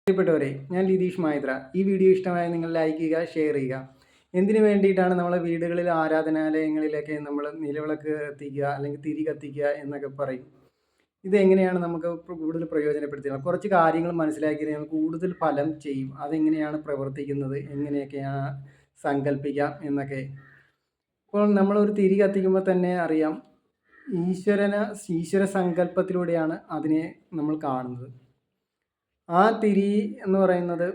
പ്രിയപ്പെട്ടവരെ, ഞാൻ ലിതീഷ് മായത്ര. ഈ വീഡിയോ ഇഷ്ടമായ നിങ്ങൾ ലൈക്ക് ചെയ്യുക, ഷെയർ ചെയ്യുക. എന്തിനു വേണ്ടിയിട്ടാണ് നമ്മൾ വീടുകളിൽ ആരാധനാലയങ്ങളിലൊക്കെ നമ്മൾ നിലവിളക്ക് കത്തിക്കുക അല്ലെങ്കിൽ തിരി കത്തിക്കുക എന്നൊക്കെ പറയും. ഇതെങ്ങനെയാണ് നമുക്ക് കൂടുതൽ പ്രയോജനപ്പെടുത്തുക? കുറച്ച് കാര്യങ്ങൾ മനസ്സിലാക്കി കഴിഞ്ഞാൽ കൂടുതൽ ഫലം ചെയ്യും. അതെങ്ങനെയാണ് പ്രവർത്തിക്കുന്നത്, എങ്ങനെയൊക്കെയാണ് സങ്കല്പിക്കാം എന്നൊക്കെ. ഇപ്പോൾ നമ്മളൊരു തിരി കത്തിക്കുമ്പോൾ തന്നെ അറിയാം, ഈശ്വര സങ്കല്പത്തിലൂടെയാണ് അതിനെ നമ്മൾ കാണുന്നത്. ആ തിരി എന്ന് പറയുന്നത്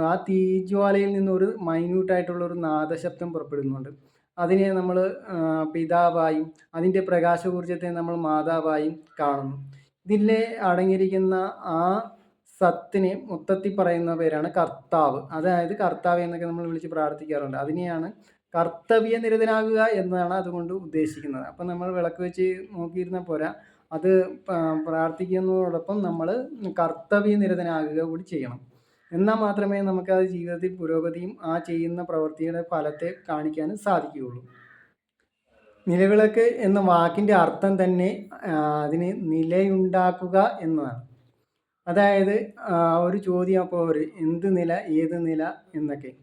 ആ തീജ്വാലയിൽ നിന്നൊരു മൈന്യൂട്ടായിട്ടുള്ളൊരു നാദശബ്ദം പുറപ്പെടുന്നുണ്ട്. അതിനെ നമ്മൾ പിതാവായും അതിൻ്റെ പ്രകാശഊർജ്ജത്തെ നമ്മൾ മാതാവായും കാണുന്നു. ഇതിലെ അടങ്ങിയിരിക്കുന്ന ആ സത്തിനെ മൊത്തത്തിൽ പറയുന്ന പേരാണ് കർത്താവ്. അതായത് കർത്താവ് എന്നൊക്കെ നമ്മൾ വിളിച്ച് പ്രാർത്ഥിക്കാറുണ്ട്. അതിനെയാണ് കർത്തവ്യനിരതനാകുക എന്നതാണ് അതുകൊണ്ട് ഉദ്ദേശിക്കുന്നത്. അപ്പം നമ്മൾ വിളക്ക് വെച്ച് നോക്കിയിരുന്നാൽ പോരാ, അത് പ്രാർത്ഥിക്കുന്നതോടൊപ്പം നമ്മൾ കർത്തവ്യനിരതനാകുക കൂടി ചെയ്യണം. എന്നാൽ മാത്രമേ നമുക്കത് ജീവിതത്തിൽ പുരോഗതിയും ആ ചെയ്യുന്ന പ്രവൃത്തിയുടെ ഫലത്തെ കാണിക്കാനും സാധിക്കുകയുള്ളൂ. നിലവിളക്ക് എന്ന വാക്കിൻ്റെ അർത്ഥം തന്നെ അതിന് നിലയുണ്ടാക്കുക എന്നതാണ്. അതായത് ഒരു ചോദ്യം അപ്പോൾ എന്ത് നില, ഏത് നില എന്നൊക്കെ.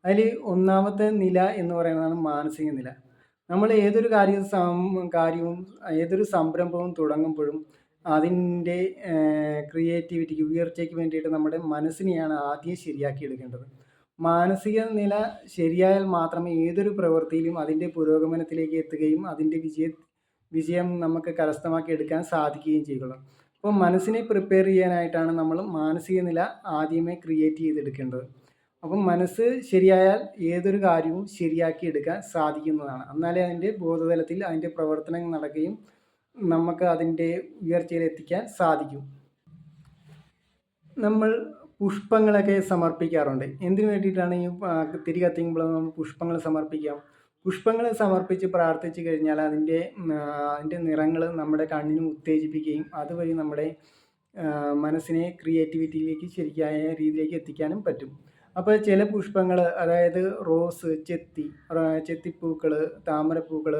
അതിൽ ഒന്നാമത്തെ നില എന്ന് പറയുന്നതാണ് മാനസിക നില. നമ്മൾ ഏതൊരു കാര്യവും ഏതൊരു സംരംഭവും തുടങ്ങുമ്പോഴും അതിൻ്റെ ക്രിയേറ്റിവിറ്റിക്ക്, ഉയർച്ചയ്ക്ക് വേണ്ടിയിട്ട് നമ്മുടെ മനസ്സിനെയാണ് ആദ്യം ശരിയാക്കി എടുക്കേണ്ടത്. മാനസിക നില ശരിയായാൽ മാത്രമേ ഏതൊരു പ്രവൃത്തിയിലും അതിൻ്റെ പുരോഗമനത്തിലേക്ക് എത്തുകയും അതിൻ്റെ വിജയം നമുക്ക് കരസ്ഥമാക്കി എടുക്കാൻ സാധിക്കുകയും ചെയ്യുള്ളൂ. അപ്പോൾ മനസ്സിനെ പ്രിപ്പയർ ചെയ്യാനായിട്ടാണ് നമ്മൾ മാനസിക നില ആദ്യമേ ക്രിയേറ്റ് ചെയ്തെടുക്കേണ്ടത്. അപ്പം മനസ്സ് ശരിയായാൽ ഏതൊരു കാര്യവും ശരിയാക്കി എടുക്കാൻ സാധിക്കുന്നതാണ്. എന്നാലേ അതിൻ്റെ ബോധതലത്തിൽ അതിൻ്റെ പ്രവർത്തനം നടക്കുകയും നമുക്ക് അതിൻ്റെ ഉയർച്ചയിലെത്തിക്കാൻ സാധിക്കും. നമ്മൾ പുഷ്പങ്ങളൊക്കെ സമർപ്പിക്കാറുണ്ട്. എന്തിനു വേണ്ടിയിട്ടാണ് ഈ തിരി കത്തിക്കുമ്പോൾ നമ്മൾ പുഷ്പങ്ങൾ സമർപ്പിക്കാം? പുഷ്പങ്ങൾ സമർപ്പിച്ച് പ്രാർത്ഥിച്ചു കഴിഞ്ഞാൽ അതിൻ്റെ നിറങ്ങൾ നമ്മുടെ കണ്ണിന് ഉത്തേജിപ്പിക്കുകയും അതുവഴി നമ്മുടെ മനസ്സിനെ ക്രിയേറ്റിവിറ്റിയിലേക്ക് ശരിയായ രീതിയിലേക്ക് എത്തിക്കാനും പറ്റും. അപ്പോൾ ചില പുഷ്പങ്ങൾ, അതായത് റോസ്, ചെത്തിപ്പൂക്കൾ, താമരപ്പൂക്കൾ,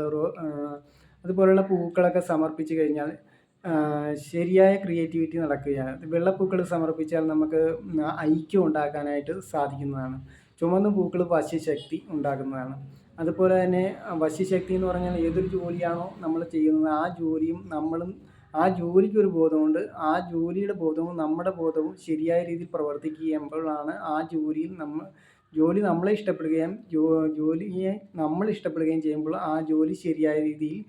അതുപോലുള്ള പൂക്കളൊക്കെ സമർപ്പിച്ച് കഴിഞ്ഞാൽ ശരിയായ ക്രിയേറ്റിവിറ്റി നടക്കുകയാണ്. വെള്ളപ്പൂക്കൾ സമർപ്പിച്ചാൽ നമുക്ക് ഐക്യം ഉണ്ടാക്കാനായിട്ട് സാധിക്കുന്നതാണ്. ചുവന്ന പൂക്കൾ വശ്യശക്തി ഉണ്ടാക്കുന്നതാണ്. അതുപോലെ തന്നെ വശ്യശക്തി എന്ന് പറഞ്ഞാൽ ഏതൊരു ജോലിയാണോ നമ്മൾ ചെയ്യുന്നത് ആ ജോലിയും നമ്മളും ആ ജോലിക്കൊരു ബോധമുണ്ട്. ആ ജോലിയുടെ ബോധവും നമ്മുടെ ബോധവും ശരിയായ രീതിയിൽ പ്രവർത്തിക്കുമ്പോഴാണ് ആ ജോലി നമ്മളെ ഇഷ്ടപ്പെടുകയും ജോലിയെ നമ്മൾ ഇഷ്ടപ്പെടുകയും ചെയ്യുമ്പോൾ ആ ജോലി ശരിയായ രീതിയിൽ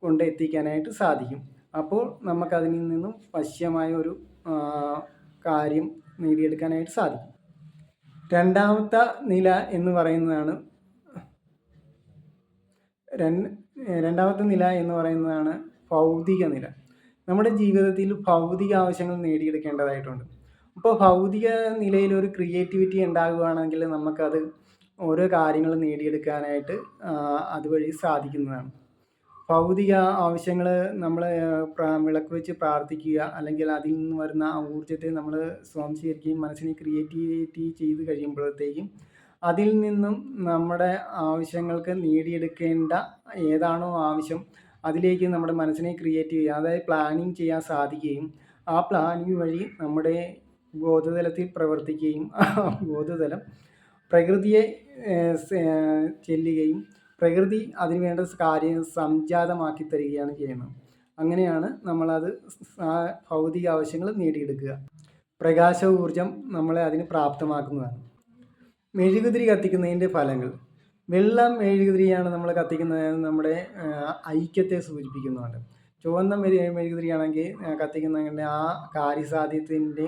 കൊണ്ടെത്തിക്കാനായിട്ട് സാധിക്കും. അപ്പോൾ നമുക്കതിൽ നിന്നും വശ്യമായ ഒരു കാര്യം നേടിയെടുക്കാനായിട്ട് സാധിക്കും. രണ്ടാമത്തെ നില എന്ന് പറയുന്നതാണ് ഭൗതിക നില. നമ്മുടെ ജീവിതത്തിൽ ഭൗതിക ആവശ്യങ്ങൾ നേടിയെടുക്കേണ്ടതായിട്ടുണ്ട്. അപ്പോൾ ഭൗതിക നിലയിൽ ഒരു ക്രിയേറ്റിവിറ്റി ഉണ്ടാകുകയാണെങ്കിൽ നമുക്കത് ഓരോ കാര്യങ്ങൾ നേടിയെടുക്കാനായിട്ട് അതുവഴി സാധിക്കുന്നതാണ്. ഭൗതിക ആവശ്യങ്ങൾ നമ്മൾ വിളക്ക് വെച്ച് പ്രാർത്ഥിക്കുക, അല്ലെങ്കിൽ അതിൽ നിന്ന് വരുന്ന ആ ഊർജ്ജത്തെ നമ്മൾ സ്വാംശീകരിക്കുകയും മനസ്സിനെ ക്രിയേറ്റിവിറ്റി ചെയ്ത് കഴിയുമ്പോഴത്തേക്കും അതിൽ നിന്നും നമ്മുടെ ആവശ്യങ്ങൾക്ക് നേടിയെടുക്കേണ്ട ഏതാണോ ആവശ്യം അതിലേക്ക് നമ്മുടെ മനസ്സിനെ ക്രിയേറ്റ് ചെയ്യുക, അതായത് പ്ലാനിങ് ചെയ്യാൻ സാധിക്കുകയും ആ പ്ലാനിങ് വഴി നമ്മുടെ ബോധതലത്തിൽ പ്രവർത്തിക്കുകയും ബോധതലം പ്രകൃതിയെ ചെല്ലുകയും പ്രകൃതി അതിന് വേണ്ട കാര്യം സംജാതമാക്കി തരികയാണ് ചെയ്യുന്നത്. അങ്ങനെയാണ് നമ്മളത് ഭൗതിക ആവശ്യങ്ങൾ നേടിയെടുക്കുക. പ്രകാശ ഊർജം നമ്മളെ അതിന് പ്രാപ്തമാക്കുന്നതാണ്. മെഴുകുതിരി കത്തിക്കുന്നതിൻ്റെ ഫലങ്ങൾ. വെള്ള മെഴുകുതിരിയാണ് നമ്മൾ കത്തിക്കുന്നത്, നമ്മുടെ ഐക്യത്തെ സൂചിപ്പിക്കുന്നുണ്ട്. ചുവന്ന മെഴുകുതിരിയാണെങ്കിൽ കത്തിക്കുന്നതിൻ്റെ ആ കാര്യസാധ്യത്തിൻ്റെ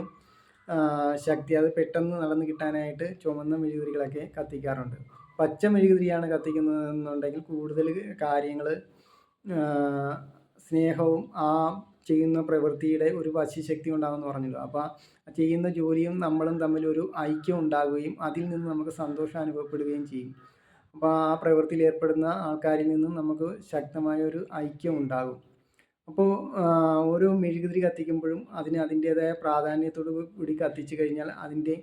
ശക്തി, അത് പെട്ടെന്ന് നടന്നു കിട്ടാനായിട്ട് ചുവന്ന മെഴുകുതിരികളൊക്കെ കത്തിക്കാറുണ്ട്. പച്ച മെഴുകുതിരിയാണ് കത്തിക്കുന്നതെന്നുണ്ടെങ്കിൽ കൂടുതൽ കാര്യങ്ങൾ, സ്നേഹവും ആ ചെയ്യുന്ന പ്രവൃത്തിയുടെ ഒരു വശ്യശക്തി ഉണ്ടാകുമെന്ന് പറഞ്ഞല്ലോ. അപ്പോൾ ചെയ്യുന്ന ജോലിയും നമ്മളും തമ്മിലൊരു ഐക്യം ഉണ്ടാകുകയും അതിൽ നിന്ന് നമുക്ക് സന്തോഷം അനുഭവപ്പെടുകയും ചെയ്യും. അപ്പോൾ ആ പ്രവൃത്തിയിൽ ഏർപ്പെടുന്ന ആൾക്കാരിൽ നിന്നും നമുക്ക് ശക്തമായ ഒരു ഐക്യം ഉണ്ടാകും. അപ്പോൾ ഓരോ മെഴുകുതിരി കത്തിക്കുമ്പോഴും അതിൻ്റേതായ പ്രാധാന്യത്തോടു കൂടി കത്തിച്ചു കഴിഞ്ഞാൽ അതിൻ്റെ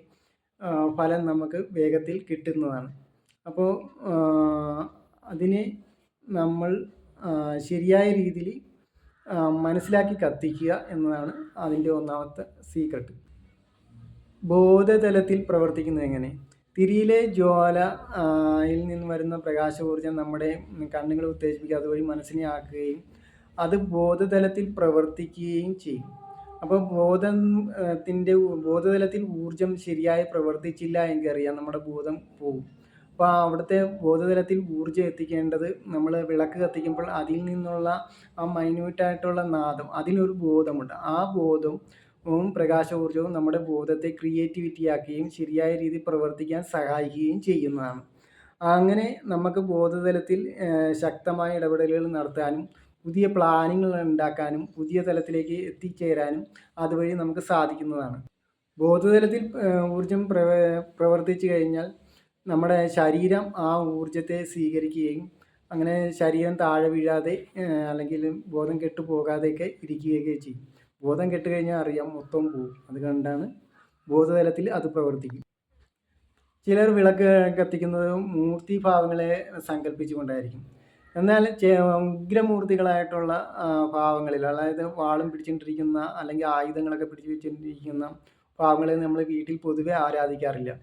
ഫലം നമുക്ക് വേഗത്തിൽ കിട്ടുന്നതാണ്. അപ്പോൾ അതിനെ നമ്മൾ ശരിയായ രീതിയിൽ മനസ്സിലാക്കി കത്തിക്കുക എന്നതാണ് അതിൻ്റെ ഒന്നാമത്തെ സീക്രട്ട്. ബോധതലത്തിൽ പ്രവർത്തിക്കുന്നത് എങ്ങനെ? തിരിയിലെ ജ്വാലയിൽ നിന്ന് വരുന്ന പ്രകാശോർജ്ജം നമ്മുടെ കണ്ണുകളെ ഉത്തേജിപ്പിക്കുക, അതുവഴി മനസ്സിനെ ആക്കുകയും അത് ബോധതലത്തിൽ പ്രവർത്തിക്കുകയും ചെയ്യും. അപ്പോൾ ബോധതലത്തിൽ ഊർജം ശരിയായി പ്രവർത്തിച്ചില്ല എങ്കിൽ അറിയാം നമ്മുടെ ബോധം പോകും. അപ്പോൾ അവിടുത്തെ ബോധതലത്തിൽ ഊർജ്ജം എത്തിക്കേണ്ടത്, നമ്മൾ വിളക്ക് കത്തിക്കുമ്പോൾ അതിൽ നിന്നുള്ള ആ മൈന്യൂട്ടായിട്ടുള്ള നാദം, അതിനൊരു ബോധമുണ്ട്. ആ ബോധവും പ്രകാശോർജ്ജവും നമ്മുടെ ബോധത്തെ ക്രിയേറ്റിവിറ്റിയാക്കുകയും ശരിയായ രീതിയിൽ പ്രവർത്തിക്കാൻ സഹായിക്കുകയും ചെയ്യുന്നതാണ്. അങ്ങനെ നമുക്ക് ബോധതലത്തിൽ ശക്തമായ ഇടപെടലുകൾ നടത്താനും പുതിയ പ്ലാനുകൾ ഉണ്ടാക്കാനും പുതിയ തലത്തിലേക്ക് എത്തിച്ചേരാനും അതുവഴി നമുക്ക് സാധിക്കുന്നതാണ്. ബോധതലത്തിൽ ഊർജം പ്രവർത്തിച്ചു കഴിഞ്ഞാൽ നമ്മുടെ ശരീരം ആ ഊർജത്തെ സ്വീകരിക്കുകയും അങ്ങനെ ശരീരം താഴെ വീഴാതെ അല്ലെങ്കിൽ ബോധം കെട്ടു പോകാതെയൊക്കെ ഇരിക്കുകയൊക്കെ ചെയ്യും. ബോധം കെട്ട് കഴിഞ്ഞാൽ അറിയാം മൊത്തം പോകും. അതുകൊണ്ടാണ് ബോധതലത്തിൽ അത് പ്രവർത്തിക്കും. ചിലർ വിളക്ക് കത്തിക്കുന്നത് മൂർത്തിഭാവങ്ങളെ സങ്കല്പിച്ചുകൊണ്ടായിരിക്കും. എന്നാൽ ഉഗ്രമൂർത്തികളായിട്ടുള്ള ഭാവങ്ങളിൽ, അതായത് വാളും പിടിച്ചുകൊണ്ടിരിക്കുന്ന അല്ലെങ്കിൽ ആയുധങ്ങളൊക്കെ പിടിച്ചു വെച്ചിരിക്കുന്ന ഭാവങ്ങളെ നമ്മൾ വീട്ടിൽ പൊതുവെ ആരാധിക്കാറില്ല.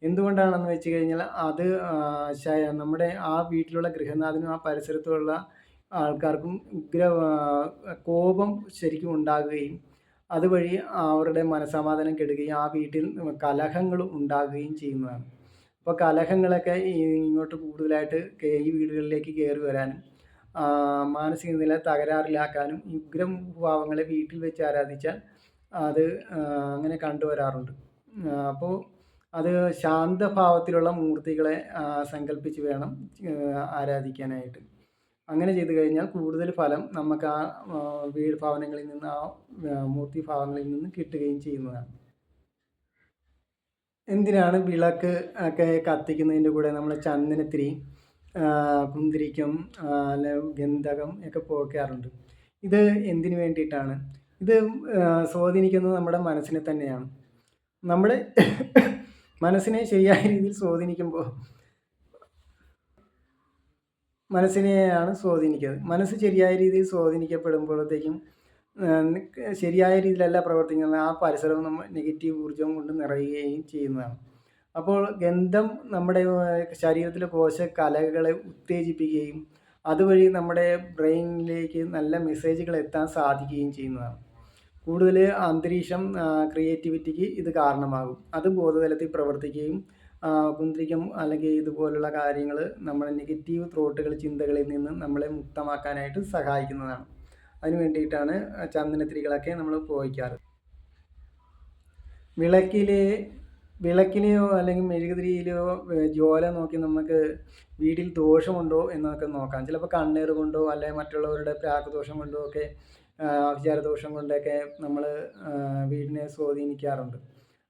എന്തുകൊണ്ടാണെന്ന് വെച്ച് കഴിഞ്ഞാൽ അത് നമ്മുടെ ആ വീട്ടിലുള്ള ഗൃഹനാഥനും ആ പരിസരത്തുള്ള ആൾക്കാർക്കും കോപം ശരിക്കും ഉണ്ടാകുകയും അതുവഴി അവരുടെ മനസ്സമാധാനം കെടുകയും ആ വീട്ടിൽ കലഹങ്ങൾ ഉണ്ടാകുകയും ചെയ്യുന്നതാണ്. അപ്പോൾ കലഹങ്ങളൊക്കെ ഇങ്ങോട്ട് കൂടുതലായിട്ട് ഈ വീടുകളിലേക്ക് കയറി വരാനും മാനസിക നില തകരാറിലാക്കാനും ഉഗ്രഭാവങ്ങളെ വീട്ടിൽ വെച്ച് ആരാധിച്ചാൽ അത് അങ്ങനെ കണ്ടുവരാറുണ്ട്. അപ്പോൾ അത് ശാന്തഭാവത്തിലുള്ള മൂർത്തികളെ സങ്കല്പിച്ച് വേണം ആരാധിക്കാനായിട്ട്. അങ്ങനെ ചെയ്തു കഴിഞ്ഞാൽ കൂടുതൽ ഫലം നമുക്ക് ആ വീട് ഭവനങ്ങളിൽ നിന്ന് ആ മൂർത്തിഭാവങ്ങളിൽ നിന്ന് കിട്ടുകയും ചെയ്യുന്നതാണ്. എന്തിനാണ് വിളക്ക് ഒക്കെ കത്തിക്കുന്നതിൻ്റെ കൂടെ നമ്മൾ ചന്ദനത്തിരി, കുന്തിരിക്കം, അല്ല ഗന്ധകം ഒക്കെ പോക്കാറുണ്ട്? ഇത് എന്തിനു വേണ്ടിയിട്ടാണ്? ഇത് സ്വാധീനിക്കുന്നത് നമ്മുടെ മനസ്സിനെ തന്നെയാണ്. നമ്മുടെ മനസ്സിനെ ശരിയായ രീതിയിൽ സ്വാധീനിക്കുമ്പോൾ മനസ്സിനെയാണ് സ്വാധീനിക്കുന്നത്. മനസ്സ് ശരിയായ രീതിയിൽ സ്വാധീനിക്കപ്പെടുമ്പോഴത്തേക്കും ശരിയായ രീതിയിലല്ല പ്രവർത്തിക്കുന്നത്, ആ പരിസരം നമ്മൾ നെഗറ്റീവ് ഊർജ്ജം കൊണ്ട് നിറയുകയും ചെയ്യുന്നതാണ്. അപ്പോൾ ഗന്ധം നമ്മുടെ ശരീരത്തിലെ കോശകലകളെ ഉത്തേജിപ്പിക്കുകയും അതുവഴി നമ്മുടെ ബ്രെയിനിലേക്ക് നല്ല മെസ്സേജുകൾ എത്താൻ സാധിക്കുകയും ചെയ്യുന്നതാണ്. കൂടുതൽ അന്തരീക്ഷം ക്രിയേറ്റിവിറ്റിക്ക് ഇത് കാരണമാകും. അത് ബോധതലത്തിൽ പ്രവർത്തിക്കുകയും കുന്തിരിക്കം അല്ലെങ്കിൽ ഇതുപോലുള്ള കാര്യങ്ങൾ നമ്മുടെ നെഗറ്റീവ് തോട്ടുകൾ, ചിന്തകളിൽ നിന്ന് നമ്മളെ മുക്തമാക്കാനായിട്ട് സഹായിക്കുന്നതാണ്. അതിന് വേണ്ടിയിട്ടാണ് ചന്ദനത്തിരികളൊക്കെ നമ്മൾ ഉപയോഗിക്കാറ്. വിളക്കിലെയോ അല്ലെങ്കിൽ മെഴുകുതിരിയിലെയോ ജ്വാല നോക്കി നമുക്ക് വീട്ടിൽ ദോഷമുണ്ടോ എന്നൊക്കെ നോക്കാം. ചിലപ്പോൾ കണ്ണേറ് കൊണ്ടോ അല്ലെങ്കിൽ മറ്റുള്ളവരുടെ പ്രാക്ക് ദോഷം കൊണ്ടോ ഒക്കെ വിചാരദോഷം കൊണ്ടൊക്കെ നമ്മൾ വീടിനെ സ്വാധീനിക്കാറുണ്ട്.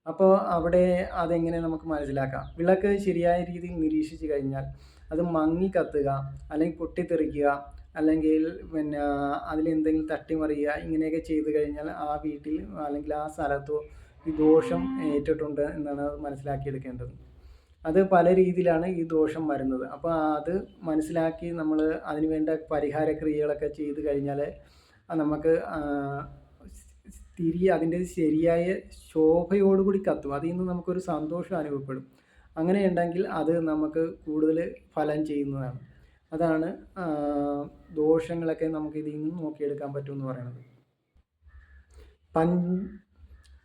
അപ്പോൾ അവിടെ അതെങ്ങനെ നമുക്ക് മനസ്സിലാക്കാം? വിളക്ക് ശരിയായ രീതിയിൽ നിരീക്ഷിച്ച് കഴിഞ്ഞാൽ അത് മങ്ങി കത്തുക, അല്ലെങ്കിൽ പൊട്ടിത്തെറിക്കുക, അല്ലെങ്കിൽ പിന്നെ അതിലെന്തെങ്കിലും തട്ടിമറിയുക, ഇങ്ങനെയൊക്കെ ചെയ്തു കഴിഞ്ഞാൽ ആ വീട്ടിൽ അല്ലെങ്കിൽ ആ സ്ഥലത്തോ ഈ ദോഷം ഏറ്റിട്ടുണ്ട് എന്നാണ് അത് മനസ്സിലാക്കിയെടുക്കേണ്ടത്. അത് പല രീതിയിലാണ് ഈ ദോഷം വരുന്നത്. അപ്പോൾ അത് മനസ്സിലാക്കി നമ്മൾ അതിന് വേണ്ട പരിഹാര ക്രിയകളൊക്കെ ചെയ്ത് കഴിഞ്ഞാൽ നമുക്ക് അതിൻ്റെ ശരിയായ ശോഭയോടുകൂടി കത്തും. അതിൽ നിന്ന് നമുക്കൊരു സന്തോഷം അനുഭവപ്പെടും. അങ്ങനെ ഉണ്ടെങ്കിൽ അത് നമുക്ക് കൂടുതൽ ഫലം ചെയ്യുന്നതാണ്. അതാണ് ദോഷങ്ങളൊക്കെ നമുക്ക് ഇതിൽ നിന്ന് നോക്കിയെടുക്കാൻ പറ്റുമെന്ന് പറയുന്നത്.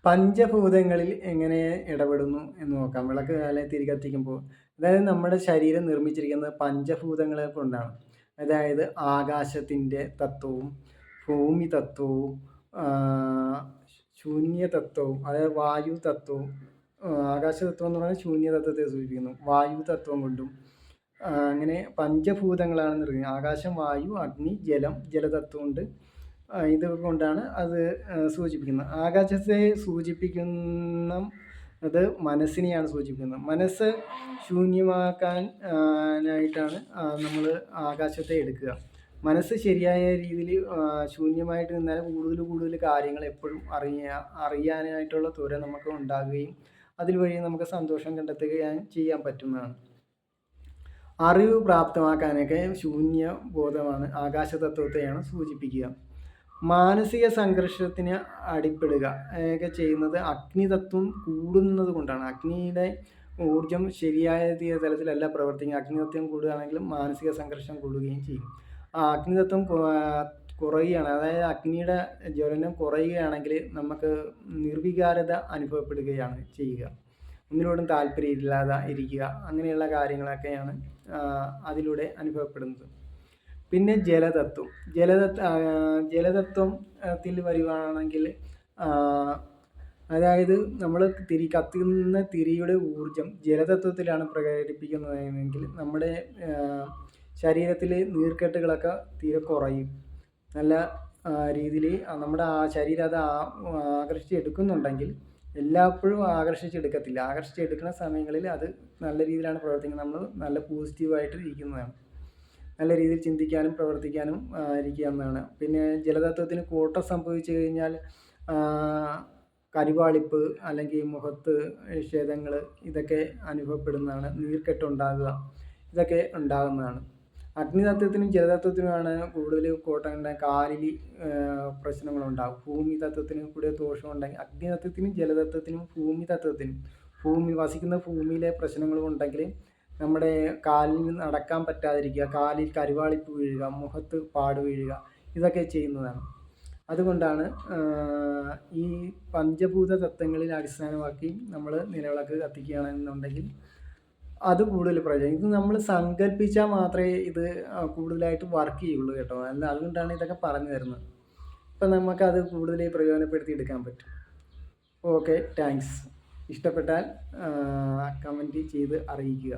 പഞ്ചഭൂതങ്ങളിൽ എങ്ങനെ ഇടപെടുന്നു എന്ന് നോക്കാം. വിളക്ക് അല്ലെങ്കിൽ തിരി കത്തിക്കുമ്പോൾ, അതായത് നമ്മുടെ ശരീരം നിർമ്മിച്ചിരിക്കുന്നത് പഞ്ചഭൂതങ്ങളെ കൊണ്ടാണ്. അതായത് ആകാശത്തിൻ്റെ തത്വവും ഭൂമി തത്വവും ശൂന്യ തത്വവും, അതായത് വായു തത്വവും. ആകാശതത്വം എന്ന് പറഞ്ഞാൽ ശൂന്യ തത്വത്തെ സൂചിപ്പിക്കുന്നു. വായു തത്വം കൊണ്ടും അങ്ങനെ പഞ്ചഭൂതങ്ങളാണ് നിർമ്മിക്കുന്നത്. ആകാശം, വായു, അഗ്നി, ജലം, ജലതത്വം കൊണ്ട് ഇത് കൊണ്ടാണ് അത് സൂചിപ്പിക്കുന്നത്. ആകാശത്തെ സൂചിപ്പിക്കുന്നത് മനസ്സിനെയാണ് സൂചിപ്പിക്കുന്നത്. മനസ്സ് ശൂന്യമാക്കാനായിട്ടാണ് നമ്മൾ ആകാശത്തെ എടുക്കുക. മനസ്സ് ശരിയായ രീതിയിൽ ശൂന്യമായിട്ട് നിന്നാൽ കൂടുതൽ കാര്യങ്ങൾ എപ്പോഴും അറിയാനായിട്ടുള്ള ത്വര നമുക്ക് ഉണ്ടാകുകയും അതിൽ വഴി നമുക്ക് സന്തോഷം കണ്ടെത്തുകയും ചെയ്യാൻ പറ്റുന്നതാണ്. അറിവ് പ്രാപ്തമാക്കാനൊക്കെ ശൂന്യ ബോധമാണ്, ആകാശതത്വത്തെയാണ് സൂചിപ്പിക്കുക. മാനസിക സംഘർഷത്തിന് അടിപ്പെടുക ഒക്കെ ചെയ്യുന്നത് അഗ്നിതത്വം കൂടുന്നത് കൊണ്ടാണ്. അഗ്നിയുടെ ഊർജം ശരിയായ തലത്തിലല്ല പ്രവർത്തിക്കുക. അഗ്നിതത്വം കൂടുകയാണെങ്കിൽ മാനസിക സംഘർഷം കൂടുകയും ചെയ്യും. ആ അഗ്നിതത്വം കുറയുകയാണ്, അതായത് അഗ്നിയുടെ ജ്വലനം കുറയുകയാണെങ്കിൽ നമുക്ക് നിർവികാരത അനുഭവപ്പെടുകയാണ് ചെയ്യുക. ഒന്നിനോടും താല്പര്യമില്ലാതെ ഇരിക്കുക, അങ്ങനെയുള്ള കാര്യങ്ങളൊക്കെയാണ് അതിലൂടെ അനുഭവപ്പെടുന്നത്. പിന്നെ ജലതത്വത്തിൽ വരുവാണെങ്കിൽ അതായത് നമ്മൾ കത്തുന്ന തിരിയുടെ ഊർജം ജലതത്വത്തിലാണ് പ്രകടിപ്പിക്കുന്നതെങ്കിൽ നമ്മുടെ ശരീരത്തിൽ നീർക്കെട്ടുകളൊക്കെ തീരെ കുറയും. നല്ല രീതിയിൽ നമ്മുടെ ആ ശരീരം അത് ആകർഷിച്ചെടുക്കുന്നുണ്ടെങ്കിൽ, എല്ലായ്പ്പോഴും ആകർഷിച്ചെടുക്കത്തില്ല. ആകർഷിച്ചെടുക്കുന്ന സമയങ്ങളിൽ അത് നല്ല രീതിയിലാണ് പ്രവർത്തിക്കുന്നത്. നമ്മൾ നല്ല പോസിറ്റീവായിട്ട് ഇരിക്കുന്നതാണ്. നല്ല രീതിയിൽ ചിന്തിക്കാനും പ്രവർത്തിക്കാനും ഇരിക്കാവുന്നതാണ്. പിന്നെ ജലതത്വത്തിന് കോട്ടം സംഭവിച്ചു കഴിഞ്ഞാൽ കരിവാളിപ്പ് അല്ലെങ്കിൽ മുഖത്ത് ക്ഷതങ്ങൾ ഇതൊക്കെ അനുഭവപ്പെടുന്നതാണ്. നീർക്കെട്ടുണ്ടാകുക ഇതൊക്കെ ഉണ്ടാകുന്നതാണ്. അഗ്നിതത്വത്തിനും ജലതത്വത്തിനുമാണ് കൂടുതൽ കോട്ടം. കാലിൽ പ്രശ്നങ്ങളുണ്ടാകും. ഭൂമി തത്വത്തിനും കൂടെ ദോഷമുണ്ടെങ്കിൽ അഗ്നിതത്വത്തിനും ജലതത്വത്തിനും ഭൂമി വസിക്കുന്ന ഭൂമിയിലെ പ്രശ്നങ്ങളും ഉണ്ടെങ്കിൽ നമ്മുടെ കാലിൽ നടക്കാൻ പറ്റാതിരിക്കുക, കാലിൽ കരിവാളിപ്പ് വീഴുക, മുഖത്ത് പാട് വീഴുക ഇതൊക്കെ ചെയ്യുന്നതാണ്. അതുകൊണ്ടാണ് ഈ പഞ്ചഭൂത തത്വങ്ങളിൽ അടിസ്ഥാനമാക്കി നമ്മൾ നിലവിളക്ക് കത്തിക്കുകയാണെന്നുണ്ടെങ്കിൽ അത് കൂടുതൽ പ്രയോജനം. ഇത് നമ്മൾ സങ്കല്പിച്ചാൽ മാത്രമേ ഇത് കൂടുതലായിട്ട് വർക്ക് ചെയ്യുള്ളൂ കേട്ടോ. അല്ല, അതുകൊണ്ടാണ് ഇതൊക്കെ പറഞ്ഞു തരുന്നത്. അപ്പം നമുക്കത് കൂടുതൽ പ്രയോജനപ്പെടുത്തി എടുക്കാൻ പറ്റും. Okay, thanks. ഇഷ്ടപ്പെട്ടാൽ കമൻറ്റ് ചെയ്ത് അറിയിക്കുക.